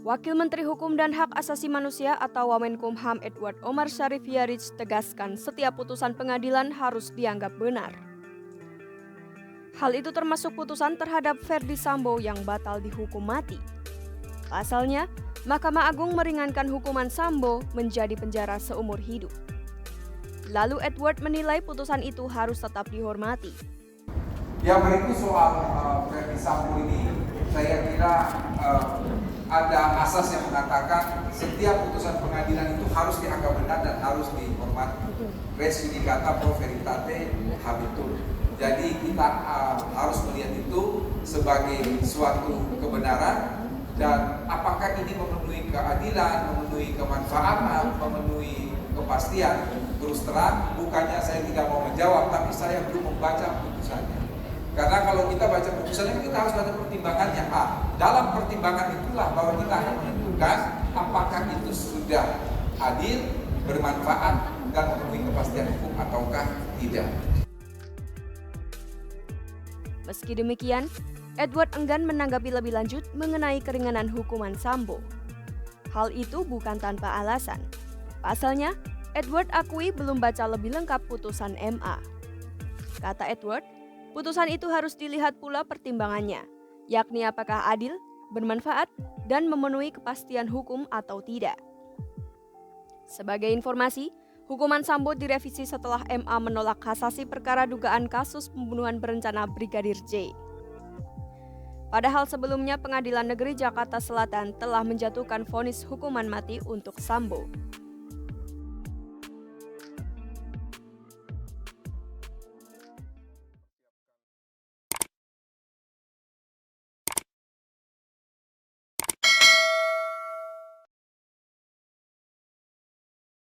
Wakil Menteri Hukum dan Hak Asasi Manusia atau Wamenkumham Edward Omar Syarif Hyaridz tegaskan setiap putusan pengadilan harus dianggap benar. Hal itu termasuk putusan terhadap Ferdy Sambo yang batal dihukum mati. Pasalnya, Mahkamah Agung meringankan hukuman Sambo menjadi penjara seumur hidup. Lalu Edward menilai putusan itu harus tetap dihormati. Yang berikut soal Ferdy Sambo ini, saya kira ada asas yang mengatakan setiap putusan pengadilan itu harus dianggap benar dan harus dihormati. Res judicata pro veritate habetur. Jadi kita harus melihat itu sebagai suatu kebenaran dan apakah ini memenuhi keadilan, memenuhi kemanfaatan, memenuhi kepastian. Terus terang, bukannya saya tidak mau menjawab, tapi saya belum membaca putusannya. Karena kalau kita baca putusannya, kita harus baca pertimbangannya. Dalam pertimbangan itulah bahwa kita akan menentukan apakah itu sudah adil, bermanfaat, dan memenuhi kepastian hukum ataukah tidak. Meski demikian, Edward enggan menanggapi lebih lanjut mengenai keringanan hukuman Sambo. Hal itu bukan tanpa alasan. Pasalnya, Edward akui belum baca lebih lengkap putusan MA. Kata Edward, putusan itu harus dilihat pula pertimbangannya, yakni apakah adil, bermanfaat, dan memenuhi kepastian hukum atau tidak. Sebagai informasi, hukuman Sambo direvisi setelah MA menolak kasasi perkara dugaan kasus pembunuhan berencana Brigadir J. Padahal sebelumnya Pengadilan Negeri Jakarta Selatan telah menjatuhkan vonis hukuman mati untuk Sambo.